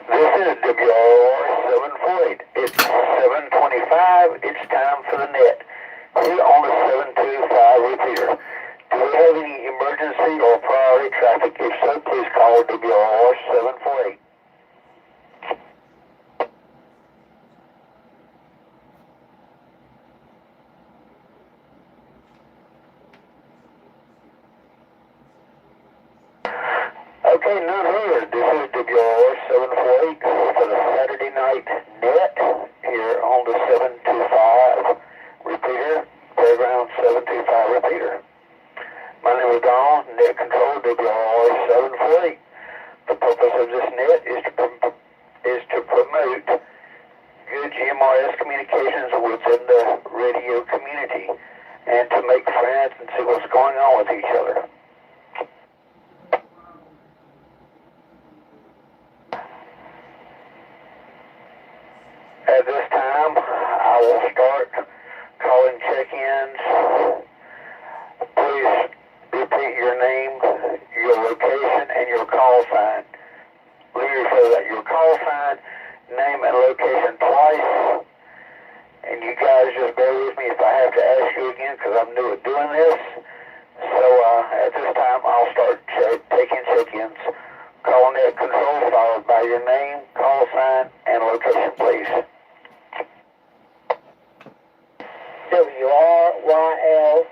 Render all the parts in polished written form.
This is WR748. It's 7:25. It's time for the net. Here on the 725 repeater. Do we have any emergency or priority traffic? If so, please call WR748. Okay, none here. This is WR748 for the Saturday night net here on the 725 repeater, FairGrounds 725 repeater. My name is Don, net control WR748. The purpose of this net is to promote good GMRS communications within the radio community and to make friends and see what's going on with each other. At this time, I will start calling check-ins. Please repeat your name, your location, and your call sign. Let me refer that. Your call sign, name, and location twice. And you guys just bear with me if I have to ask you again because I'm new at doing this. So at this time, I'll start taking check-ins. Call net control followed by your name, call sign, and location, please. WRYL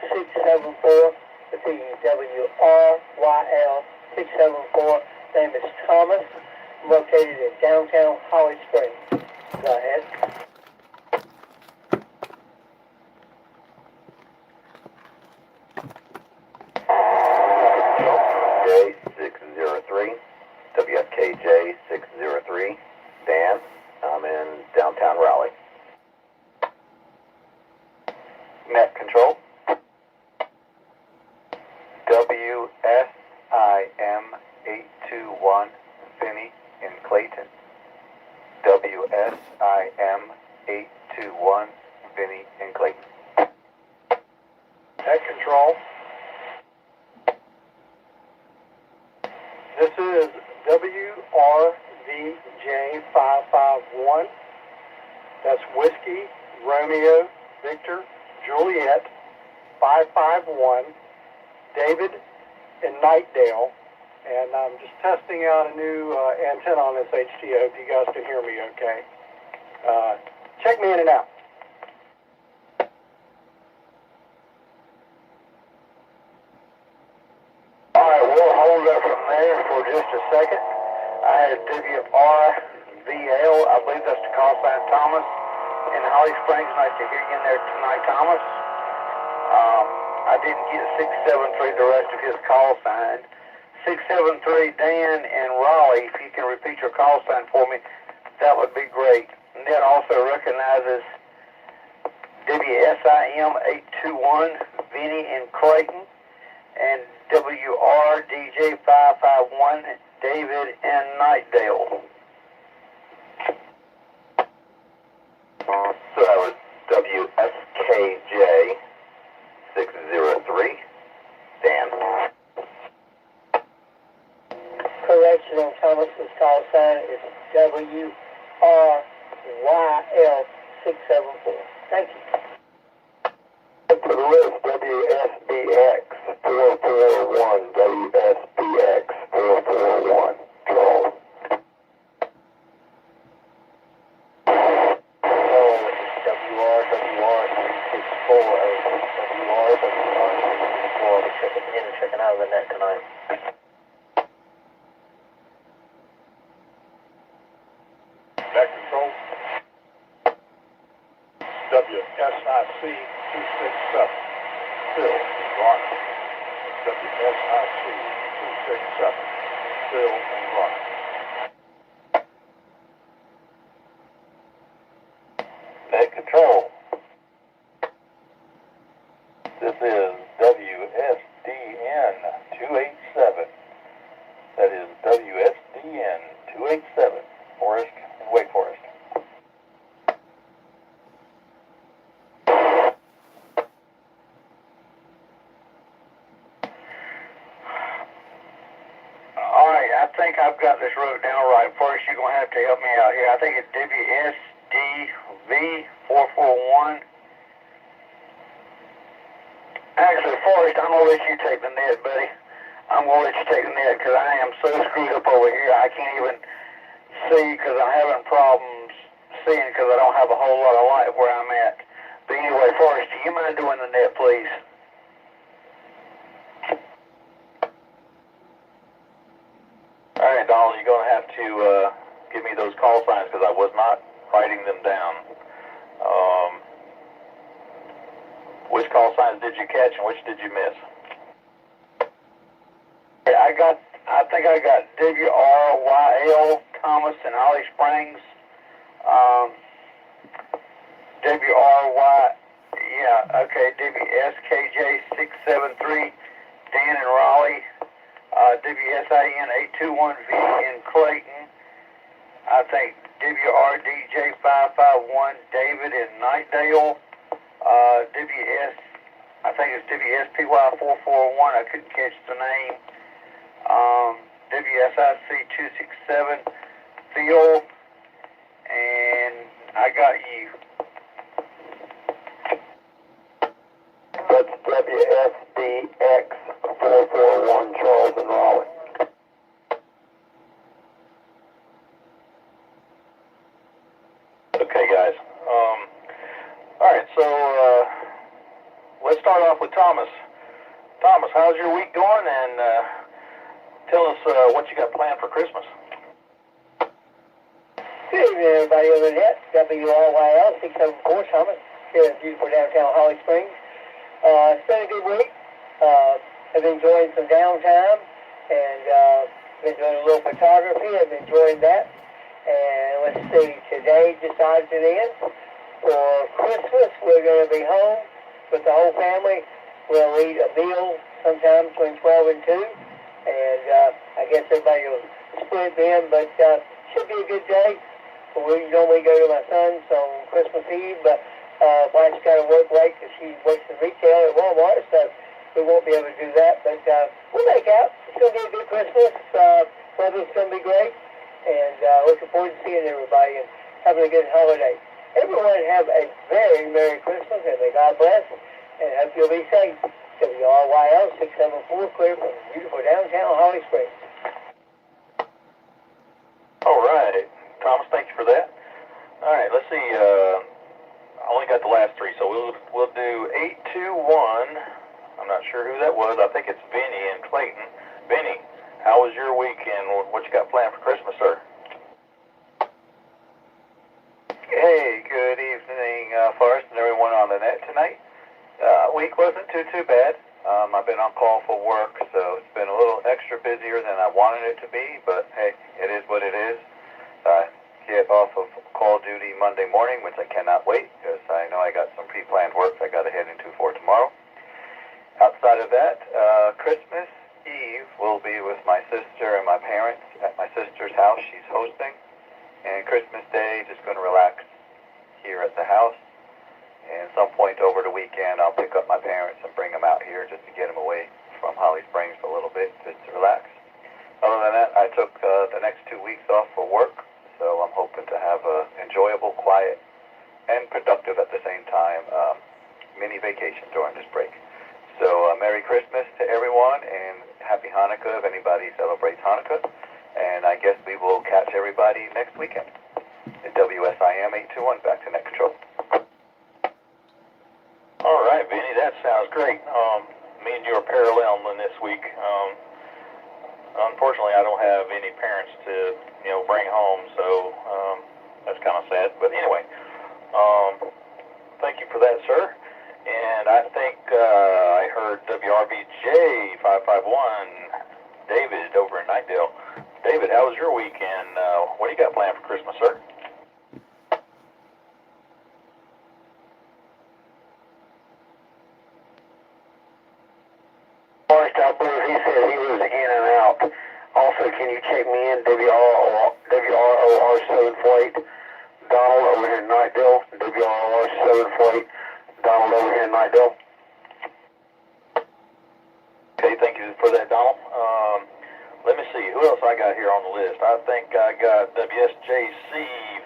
674. Repeating WRYL 674. Name is Thomas. I'm located in downtown Holly Springs. Go ahead. J603, WFKJ 603. Dan, I'm in downtown Raleigh. Net control. WSIM 821 Vinny in Clayton. WSIM 821 Vinny in Clayton. Net control. This is WRVJ 551. That's Whiskey, Romeo, Victor, Juliet, 551, David in Nightdale, and I'm just testing out a new antenna on this HT. I hope you guys can hear me okay. Check me in and out. Alright, we'll hold up from there for just a second. I had WRVL, I believe that's the call sign Thomas. In Holly Springs, nice to hear you in there tonight, Thomas. I didn't get 673, the rest of his call sign. 673, Dan in Raleigh, if you can repeat your call sign for me, that would be great. Net also recognizes WSIM 821, Vinny in Clayton, and WRDJ 551, David in Nightdale. So that was WSKJ 603, Dan. Correction on Thomas's call sign is WRYL 674. 674. Thank you. To the list, WSBX 441, WSBX 441, Charles. WR 364, WR 364. We're checking in and checking out of the net tonight. Net control. WSIC 267. Phil, Ron. WSIC 267. Phil and Ron. Net control. This is WSDN 287. That is WSDN 287, Forest and Wake Forest. Alright, I think I've got this wrote down right. First, you're going to have to help me out here. I think it's WSDV 441. Actually, Forrest, I'm going to let you take the net, buddy. I'm going to let you take the net because I am so screwed up over here. I can't even see because I'm having problems seeing because I don't have a whole lot of light where I'm at. But anyway, Forrest, do you mind doing the net, please? All right, Donald, you're going to have to give me those call signs because I was not writing them down. Which call signs did you catch and which did you miss? I think I got WRYL, Thomas and Holly Springs. WSKJ 673, Dan in Raleigh. WSIN 821V in Clayton. I think WRDJ 551, David in Knightdale. I think it's WSPY 441, I couldn't catch the name. WSIC 267, Phil, and I got you. That's WSDX 441, Charles and Raleigh. Okay, guys. Alright, so let's start off with Thomas. Thomas, how's your week going? And tell us what you got planned for Christmas. Good evening, everybody on the net. WRYL 674, Thomas, here in beautiful downtown Holly Springs. It's been a good week. I've been enjoying some downtime and been doing a little photography. I've been enjoying that. And let's see, today decides it is. For Christmas, we're going to be home with the whole family. We'll eat a meal sometime between 12 and 2. And I guess everybody will split in, but should be a good day. We normally go to my son's on Christmas Eve, but wife's got to work late because she works in retail at Walmart, so we won't be able to do that. But we'll make out. It's going to be a good Christmas. Weather's going to be great. And looking forward to seeing everybody and having a good holiday. Everyone have a very Merry Christmas and may God bless. And hope you'll be safe. WRYL 674, clear from beautiful downtown Holly Springs. All right. Thomas, thank you for that. All right, let's see. I only got the last three, so we'll do 821. I'm not sure who that was. I think it's Vinny in Clayton. Vinny, how was your weekend? What you got planned for Christmas, sir? Hey, good evening, Forrest and everyone on the net tonight. Week wasn't too bad. I've been on call for work, so it's been a little extra busier than I wanted it to be, but hey, it is what it is. I get off of call duty Monday morning, which I cannot wait, because I know I got some pre-planned work I got to head into for tomorrow. Outside of that, Christmas Eve will be with my sister and my parents at my sister's house. She's hosting. And Christmas Day, just going to relax here at the house. And at some point over the weekend, I'll pick up my parents and bring them out here just to get them away from Holly Springs for a little bit, just to relax. Other than that, I took the next 2 weeks off for work, so I'm hoping to have an enjoyable, quiet, and productive at the same time mini vacation during this break. So Merry Christmas to everyone and Happy Hanukkah if anybody celebrates Hanukkah. And I guess we will catch everybody next weekend. At WSIM 821, back to net control. All right, Vinny, that sounds great. Me and you are paralleling this week. Unfortunately, I don't have any parents to, bring home, so that's kind of sad. But anyway, thank you for that, sir. And I think I heard WRVJ 551, David over in Nightdale. David, how was your weekend? What do you got planned for Christmas, sir? Forrest, I believe he said he was in and out. Also, can you check me in, WROR 748, Donald over here in Nightdale, WROR 748, Donald over here in Nightdale. Okay, thank you for that, Donald. Let me see, who else I got here on the list? I think I got WSJC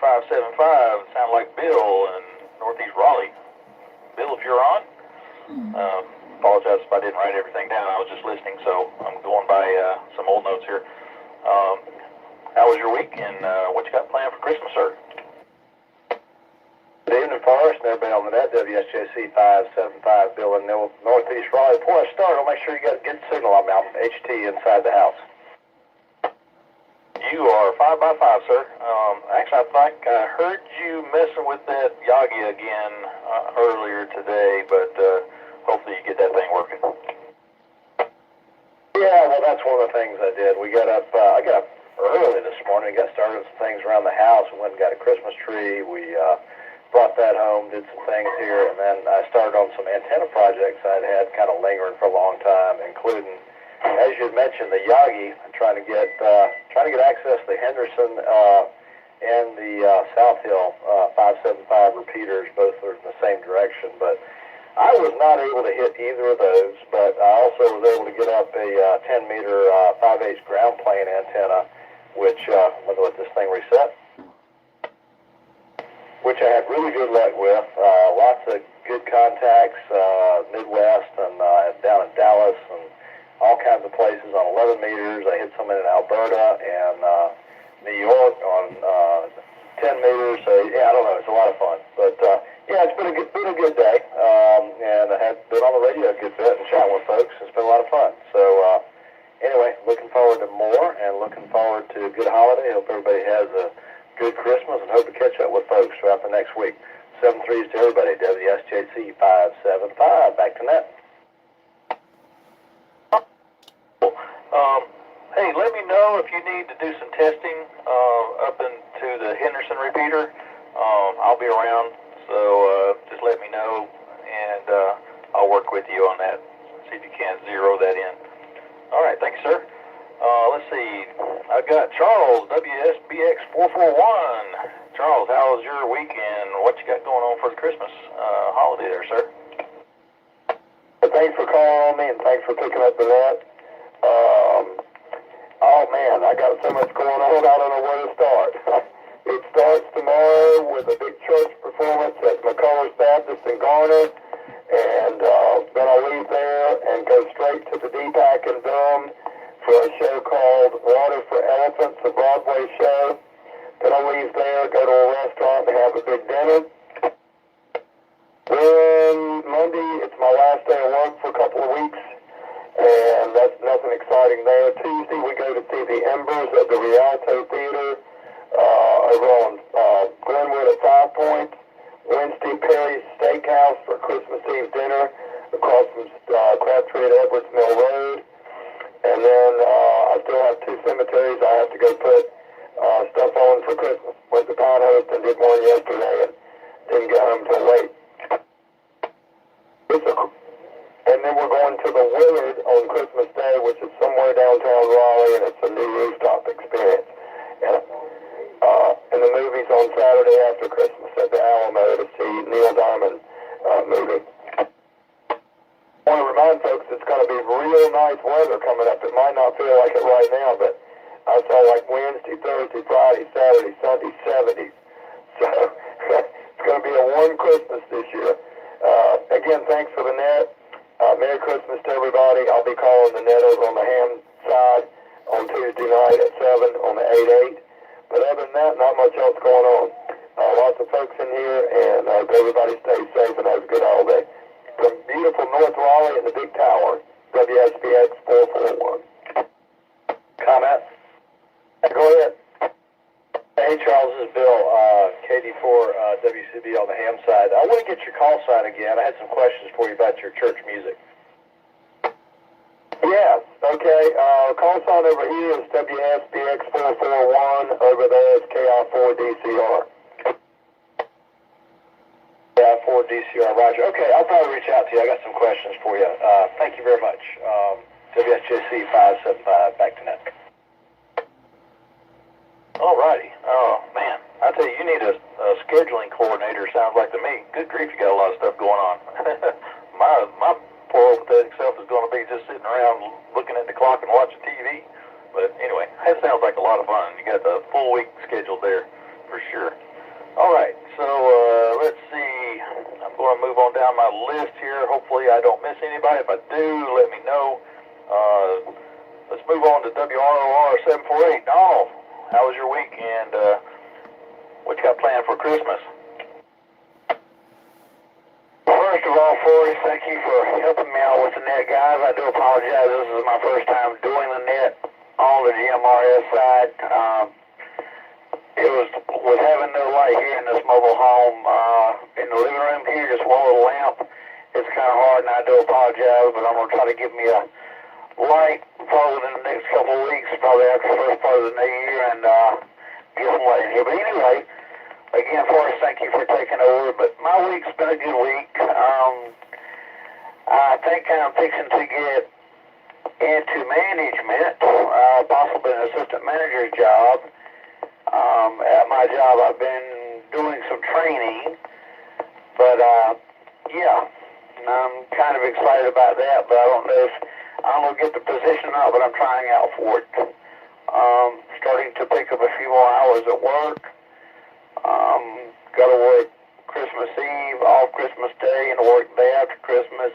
575, sound like Bill in Northeast Raleigh. Bill, if you're on, apologize if I didn't write everything down. I was just listening, so I'm going by some old notes here. How was your week, and what you got planned for Christmas, sir? Good evening, Forrest, and everybody on the net, WSJC 575, Bill in Northeast Raleigh. Before I start, I'll make sure you got a good signal. I'm out HT inside the house. You are 5x5, sir. Actually, I think I heard you messing with that Yagi again earlier today, but hopefully you get that thing working. Yeah, well, that's one of the things I did. I got up early this morning, got started with some things around the house. We went and got a Christmas tree. We brought that home, did some things here, and then I started on some antenna projects I'd had kind of lingering for a long time, including, as you had mentioned, the Yagi, trying to get access to the Henderson and the South Hill 575 repeaters. Both are in the same direction, but I was not able to hit either of those. But I also was able to get up a 10-meter 5/8 ground plane antenna, which let me let this thing reset, which I had really good luck with. Lots of good contacts, Midwest and down in Dallas and all kinds of places on 11 meters. I hit some in Alberta and New York on 10 meters. So yeah, I don't know. It's a lot of fun. But yeah, it's been a good day. And I had been on the radio a good bit and chatting with folks. It's been a lot of fun. So anyway, looking forward to more and looking forward to a good holiday. Hope everybody has a good Christmas and hope to catch up with folks throughout the next week. 7-3s to everybody. WSJC 575. Back to net. Hey, let me know if you need to do some testing up into the Henderson repeater. I'll be around, so just let me know, and I'll work with you on that. See if you can zero that in. All right, thank you, sir. Let's see. I've got Charles, WSBX441. Charles, how was your weekend? What you got going on for the Christmas holiday there, sir? Thanks for calling on me, and thanks for picking up the net. Oh man, I got so much going on, I don't know where to start. It starts tomorrow with a big church performance at McCullers Baptist in Garner, and then I'll leave there and go straight to the DPAC in Durham for a show called Water for Elephants, a Broadway show. Then I'll leave there, go to a restaurant and have a big dinner. Then Monday, it's my last day of work for a couple of weeks, and that's nothing exciting there. Tuesday, we go to see the Embers of the Rialto Theater over on Glenwood at 5 Points. Wednesday, Perry's Steakhouse for Christmas Eve dinner across from Crabtree at Edwards Mill Road. And then I still have 2 cemeteries I have to go put stuff on for Christmas. Went to Pinehurst and did one yesterday and didn't get home till late. And then we're going to the Willard on Christmas Day, which is somewhere downtown Raleigh, and it's a new rooftop experience. And the movie's on Saturday after Christmas at the Alamo to see Neil Diamond movie. I want to remind folks it's going to be real nice weather coming up. It might not feel like it right now, but I saw like Wednesday, Thursday, Friday, Saturday, Sunday, 70s. So it's going to be a one Christmas this year. Again, thanks for the net. Merry Christmas to everybody. I'll be calling the net over on the ham side on Tuesday night at 7 on the 8-8. But other than that, not much else going on. Lots of folks in here, and everybody stay safe and have a good holiday. From beautiful North Raleigh and the Big Tower, WSBX 441. Comment? Go ahead. Hey, Charles, this is Bill, KD4 WCB on the ham side. I want to get your call sign again. I had some questions for you about your church music. Yes, okay. Call sign over here is WSBX 441. Over there is KI4DCR. KI4DCR, Roger. Okay, I'll probably reach out to you. I got some questions for you. Thank you very much. WSJC 575, back to net. Alrighty. Oh, man. I tell you, you need a scheduling coordinator, sounds like to me. Good grief, you got a lot of stuff going on. my poor old pathetic self is going to be just sitting around looking at the clock and watching TV. But anyway, that sounds like a lot of fun. You got the full week scheduled there for sure. Alright, so let's see. I'm going to move on down my list here. Hopefully I don't miss anybody. If I do, let me know. Let's move on to WROR 748. Donald, how was your week, and what you got planned for Christmas? First of all, Forrest, thank you for helping me out with the net, guys. I do apologize. This is my first time doing the net on the GMRS side. It was with having no light here in this mobile home in the living room here, just one little lamp. It's kind of hard, and I do apologize, but I'm going to try to give me a light probably in the next couple of weeks, probably after the first part of the new year, and get some light in here. But anyway, again, Forrest, thank you for taking over. But my week's been a good week. I think I'm fixing to get into management, possibly an assistant manager's job. At my job, I've been doing some training, but yeah, I'm kind of excited about that, but I don't know if I'm going to get the position or not, but I'm trying out for it. Starting to pick up a few more hours at work. Got to work Christmas Eve, off Christmas Day, and work the day after Christmas,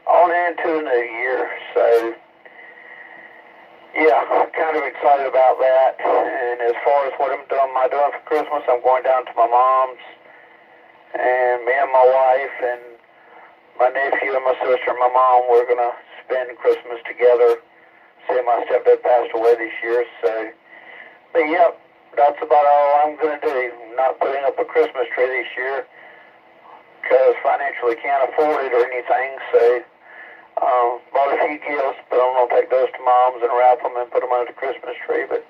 on into the New Year. So, yeah, I'm kind of excited about that. And as far as what I'm doing for Christmas, I'm going down to my mom's, and me and my wife and my nephew and my sister and my mom, we're going to spend Christmas together. See, my stepdad passed away this year, so, but yeah, that's about all I'm going to do. Not putting up a Christmas tree this year because financially can't afford it or anything, so bought a few gifts, but I'm going to take those to mom's and wrap them and put them under the Christmas tree. But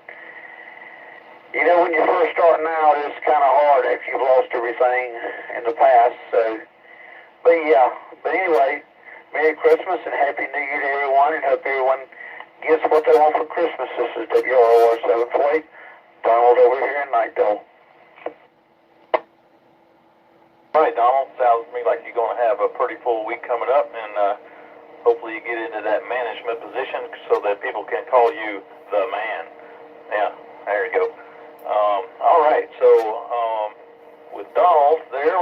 you know, when you're first starting out, it's kind of hard if you've lost everything in the past, so, but yeah, but anyway, Merry Christmas and Happy New Year to everyone, and hope everyone gets what they want for Christmas. This is WROR 748, Donald over here in Nightdale. All right, Donald, sounds to me like you're going to have a pretty full week coming up, and hopefully you get into that management position so that people can call you the man. Yeah, there you go. All right, so with Donald there,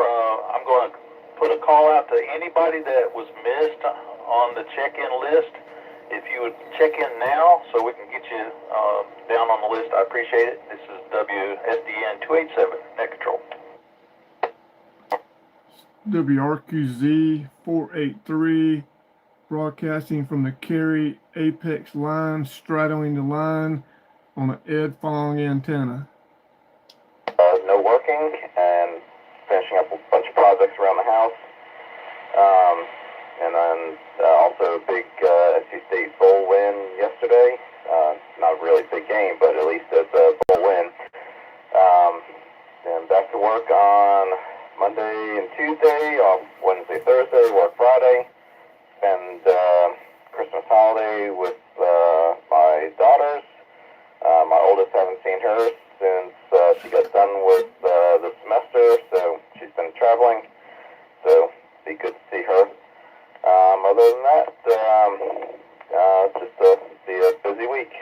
I'm going to put a call out to anybody that was missed on the check-in list. If you would check in now so we can get you down on the list, I appreciate it. This is WSDN 287, Net Control. WRQZ 483, broadcasting from the Cary Apex line, straddling the line on an Ed Fong antenna. No working and finishing up a bunch of projects around the house. And then also a big NC State bowl win yesterday. Not a really big game, but at least it's a bowl win. And back to work on Monday and Tuesday, off Wednesday, Thursday, work Friday. Spend Christmas holiday with my daughters. My oldest, haven't seen her since she got done with the semester, so she's been traveling. So be good to see her. Other than that, just be a busy week.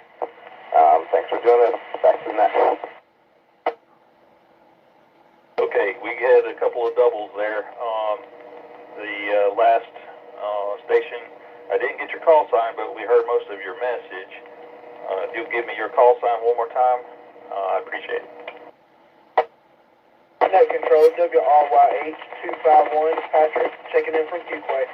Thanks for doing this. Back to the net. Okay, we had a couple of doubles there. The last station, I didn't get your call sign, but we heard most of your message. If you'll give me your call sign one more time, I appreciate it. Net control, WRYH251, Patrick, checking in from Fuquay.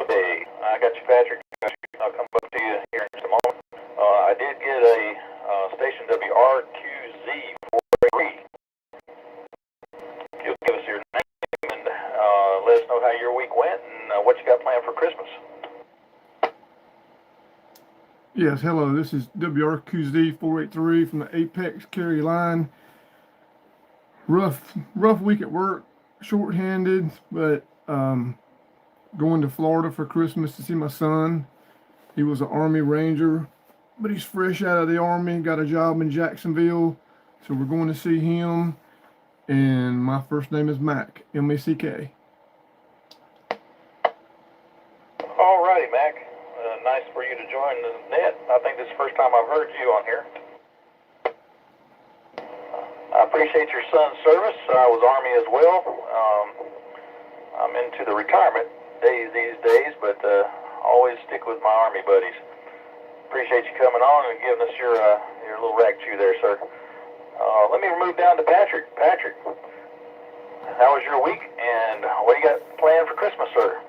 Okay, I got you, Patrick. I'll come up to you here in just a moment. I did get a station WRQZ43. You'll give us your name and let us know how your week went and what you got planned for Christmas. Yes, hello. This is WRQZ483 from the Apex Carry line. Rough week at work, short-handed, but going to Florida for Christmas to see my son. He was an Army Ranger, but he's fresh out of the Army, got a job in Jacksonville, so we're going to see him. And my first name is Mac, M-A-C-K. All righty, Mac. Nice for you to join the net. I think this is the first time I've heard you on here. I appreciate your son's service. I was Army as well. I'm into the retirement days these days, but always stick with my Army buddies. Appreciate you coming on and giving us your little rack chew there, sir. Let me move down to Patrick. Patrick, how was your week, and what do you got planned for Christmas, sir?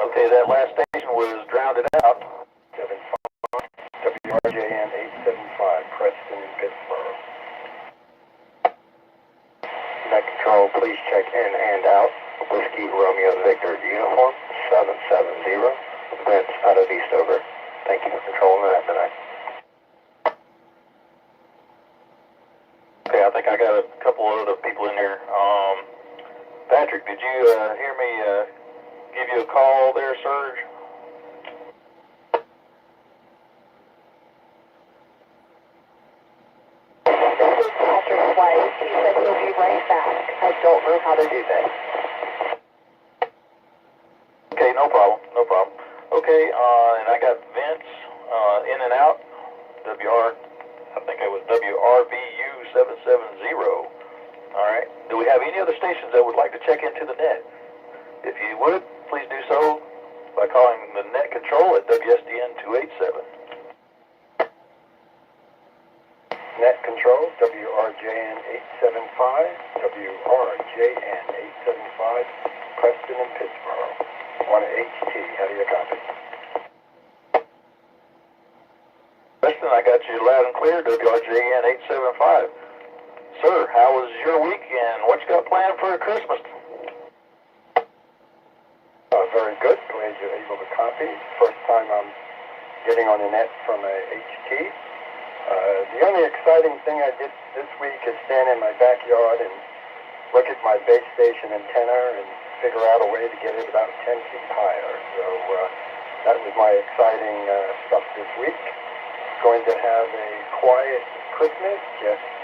Okay, that last station was drowned out. WRJN 875, Preston and Pittsburgh. Net control, please check in and out. Whiskey Romeo Victor uniform 770. Vince out of Eastover. Thank you for controlling that tonight. Okay, I think I got a couple of other people in there. Patrick, did you hear me give you a call there, Serge? This is Patrick's wife. He said he'll be right back. I don't know how to do this. Okay, no problem, no problem. Okay, and I got Vince in and out, I think it was WRVU 770. All right. Do we have any other stations that would like to check into the net? If you would, please do so by calling the net control at WSDN 287. Net control, WRJN 875, WRJN 875, Preston and Pittsburgh. 1HT, how do you copy? Preston, I got you loud and clear, WRJN 875. Sir, how was your week and what you got planned for Christmas? Very good. Glad you're able to copy. First time I'm getting on the net from a HT. The only exciting thing I did this week is stand in my backyard and look at my base station antenna and figure out a way to get it about 10 feet higher. So that was my exciting stuff this week. Going to have a quiet Christmas, just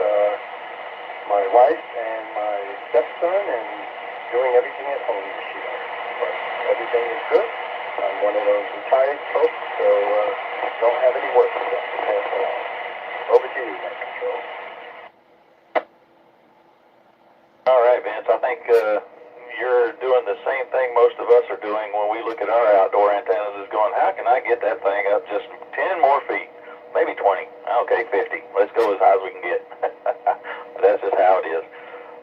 my wife and my stepson, and doing everything at home this year. But everything is good. I'm one of those retired folks, so don't have any work stuff to pass along. Over to you, Net Control. All right, Vince, I think you're doing the same thing most of us are doing when we look at our outdoor antennas, is going, how can I get that thing up just 10 more feet? Maybe 20. Okay, 50. Let's go as high as we can get. That's just how it is.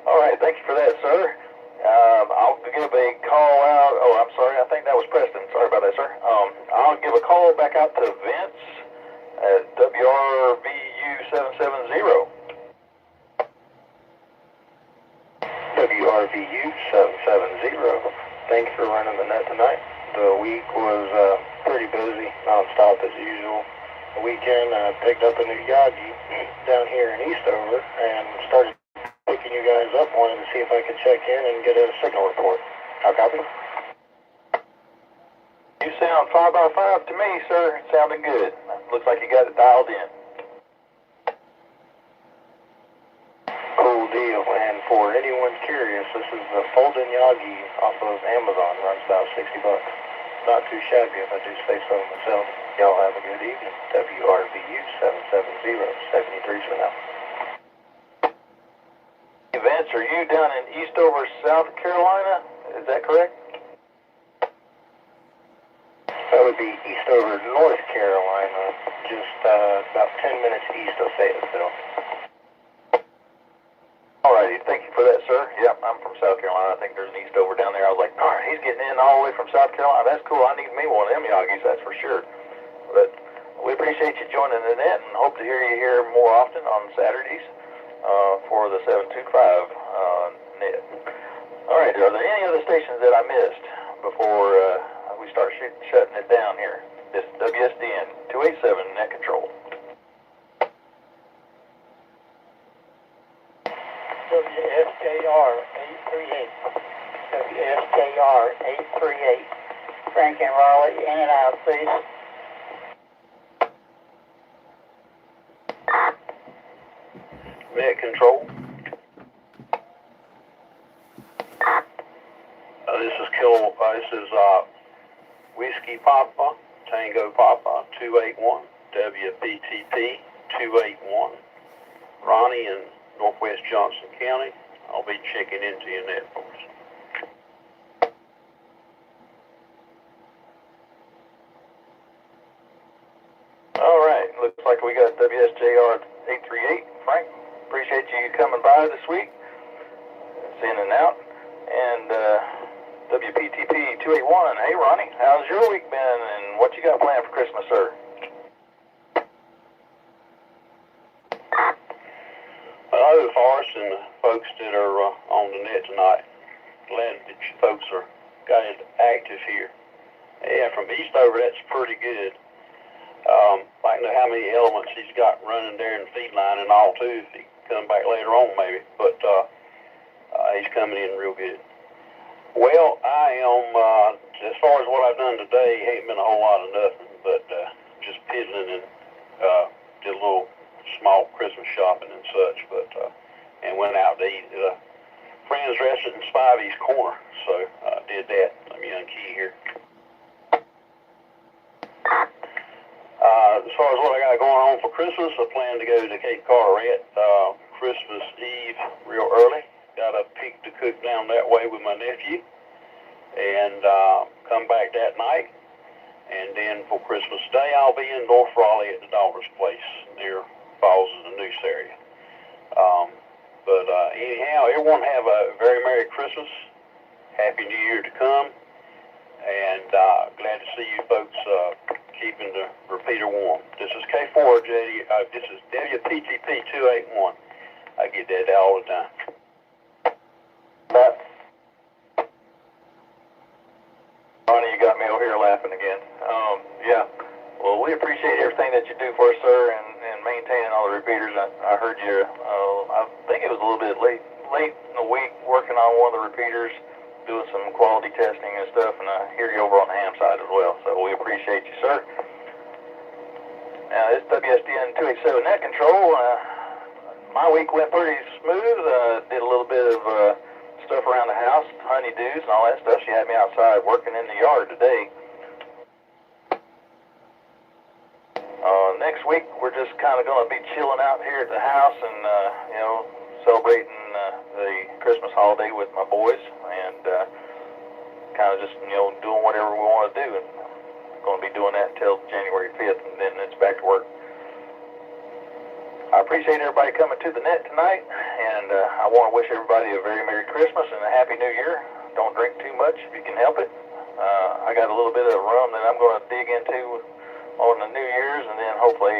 All right, thank you for that, sir. I'll give a call out. Oh, I'm sorry. I think that was Preston. Sorry about that, sir. I'll give a call back out to Vince at WRVU 770. WRVU 770. Thanks for running the net tonight. The week was pretty busy, non-stop as usual. The weekend, I picked up a new Yagi down here in Eastover and started picking you guys up. Wanted to see if I could check in and get a signal report. How copy? You sound 5x5 to me, sir. Sounding good. Looks like you got it dialed in. deal. And for anyone curious, this is the Folding Yagi off of Amazon. Runs about $60. Not too shabby if I do say so myself. Y'all have a good evening. WRVU 770, 73 for now. Vince, are you down in Eastover, South Carolina? Is that correct? That would be Eastover, North Carolina, just about 10 minutes east of Fayetteville. Alrighty, thank you for that, sir. Yeah, I'm from South Carolina. I think there's an Eastover down there. I was like, darn, he's getting in all the way from South Carolina. That's cool. I need me one of them Yagis, that's for sure. But we appreciate you joining the net and hope to hear you here more often on Saturdays for the 725 net. Alright, are there any other stations that I missed before we start shutting it down here? This WSDN 287 net control. WSJR 838. WSJR 838. Frank and Raleigh, in and out, please. Net control. This is Whiskey Papa, Tango Papa 281, WPTP 281, Ronnie in Northwest Johnson County. I'll be checking into your net for us. Alright, looks like we got WSJR 838. Frank, appreciate you coming by this week. It's in and out. And WPTP 281. Hey Ronnie, how's your week been and what you got planned for Christmas, sir? Hello, Forrest, and the folks that are on the net tonight. Glad that you folks are got it active here. Yeah, from Eastover, that's pretty good. I don't know how many elements he's got running there in feed line and all too. If he come back later on, maybe, but he's coming in real good. Well, I am, as far as what I've done today, ain't been a whole lot of nothing, but just piddling and did a little small Christmas shopping and such, but and went out to eat at a friend's restaurant in Spivey's Corner, so did that. Let me unkey here. As far as what I got going on for Christmas, I plan to go to Cape Carteret Christmas Eve real early. Got a pig to cook down that way with my nephew, and come back that night. And then for Christmas Day, I'll be in North Raleigh at the daughter's place near Falls of the Noose area. But anyhow, everyone have a very Merry Christmas, Happy New Year to come, and glad to see you folks keeping the repeater warm. This is K4JD. This is WPTP 281. I get that all the time. Ronnie, you got me over here laughing again. Yeah. Well, we appreciate everything that you do for us, sir, and maintaining all the repeaters. I heard you, I think it was a little bit late in the week working on one of the repeaters, doing some quality testing and stuff, and I hear you over on the ham side as well. So we appreciate you, sir. Now, this WSDN 287 net control, my week went pretty smooth. Did a little bit of stuff around the house, honeydews and all that stuff. She had me outside working in the yard today. Next week, we're just kind of going to be chilling out here at the house and, celebrating the Christmas holiday with my boys and kind of just, doing whatever we want to do. And going to be doing that until January 5th, and then it's back to work. I appreciate everybody coming to the net tonight, and I want to wish everybody a very Merry Christmas and a Happy New Year. Don't drink too much if you can help it. I got a little bit of rum that I'm going to dig into on the New Year's, and then hopefully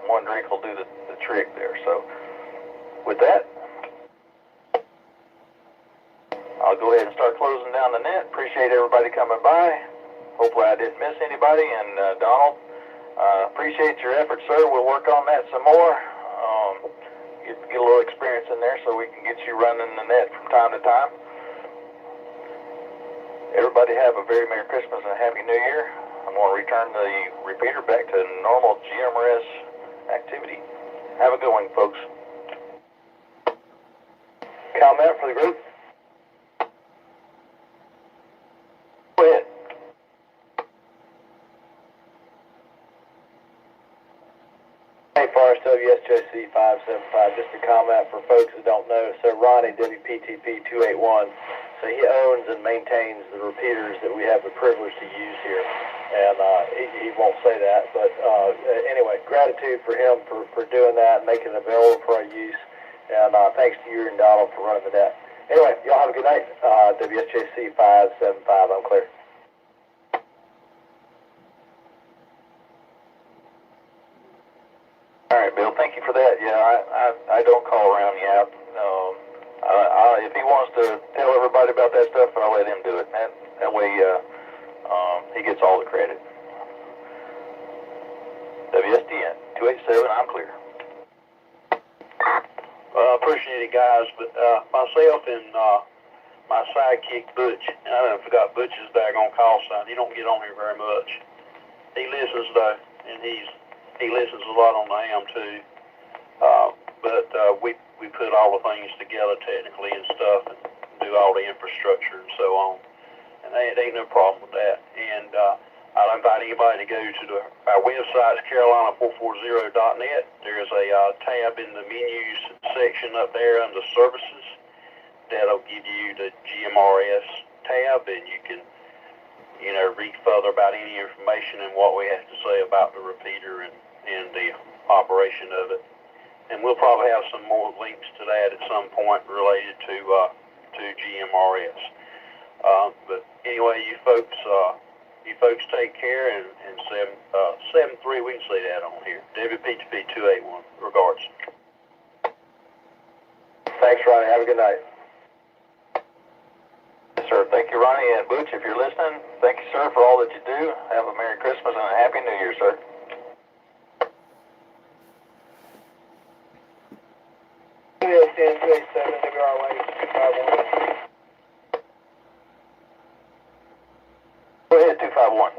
one drink will do the trick there. So with that, I'll go ahead and start closing down the net. Appreciate everybody coming by. Hopefully I didn't miss anybody, and Donald, appreciate your efforts, sir. We'll work on that some more. Get a little experience in there so we can get you running the net from time to time. Everybody have a very Merry Christmas and a Happy New Year. I'm going to return the repeater back to normal GMRS activity. Have a good one, folks. comment for the group? Go ahead. Hey, Forrest, WSJC 575, just a comment for folks that don't know. So Ronnie, WPTP 281, so he owns and maintains the repeaters that we have the privilege to use here. And he won't say that, but anyway, gratitude for him for doing that and making it available for our use. And thanks to you and Donald for running the net. Anyway, y'all have a good night. WSJC 575, I'm clear. All right, Bill, thank you for that. Yeah, I don't call around you out. If he wants to tell everybody about that stuff, I'll let him do it. That way he gets all the credit. WSDN 287, I'm clear. Appreciate it, guys, but myself and my sidekick Butch, and I done forgot Butch's daggone call sign. He don't get on here very much. He listens though, and he listens a lot on the AM too. But we put all the things together technically and stuff, and do all the infrastructure and so on. And there ain't no problem with that. And I'll invite anybody to go to our website, carolina440.net. There's a tab in the menus section up there under services that'll give you the GMRS tab, and you can, read further about any information and what we have to say about the repeater and the operation of it. And we'll probably have some more links to that at some point related to GMRS. But anyway, you folks take care, and 73, we can say that on here. WPTP 281, regards. Thanks, Ronnie. Have a good night. Yes, sir. Thank you, Ronnie. And Butch, if you're listening, thank you, sir, for all that you do. Have a Merry Christmas and a Happy New Year, sir. WSDN 287, WRY 251. Go ahead, 251.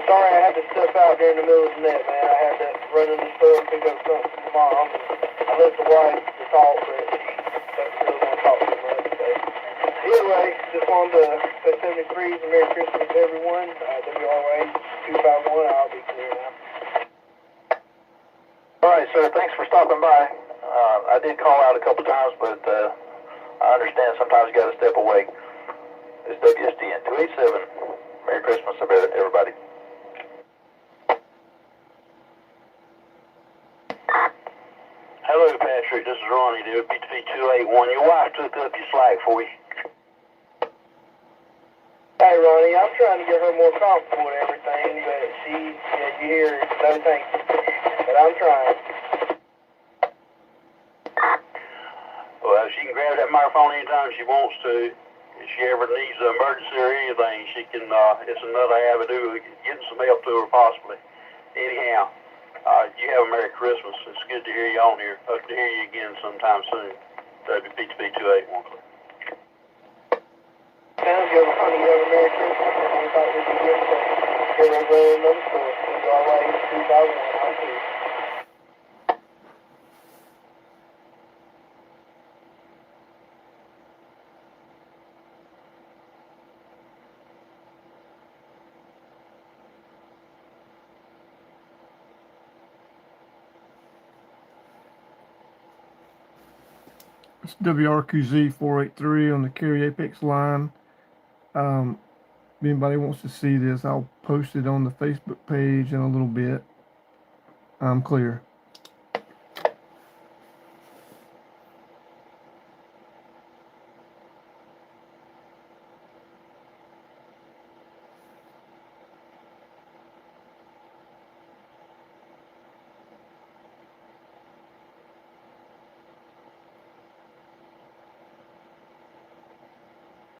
Sorry, I had to step out there in the middle of the net, man. I had to run in the store and pick up something from Mom. I let the wife to talk, but she doesn't really want to talk too much. But anyway, just wanted to say 73s and Merry Christmas to everyone. WRA 251, I'll be clear now. All right, sir. Thanks for stopping by. I did call out a couple times, but I understand sometimes you got to step away. It's WSDN 287. Merry Christmas, everybody. Hello, Patrick. This is Ronnie, WPTP 281. Your wife took up your slack for you. Hey, Ronnie, I'm trying to get her more comfortable with everything, but you hear, no thank you. But I'm trying. Well, she can grab that microphone anytime she wants to. If she ever needs an emergency or anything, she can, it's another avenue of getting some help to her possibly. Anyhow, you have a Merry Christmas. It's good to hear you on here. Hope to hear you again sometime soon. WPTP 281. Sounds good, honey. You have a Merry Christmas. And we thought we'd be good to get her going another store. WRA 251, I'm here. It's WRQZ 483 on the Carry Apex line. If anybody wants to see this, I'll post it on the Facebook page in a little bit. I'm clear.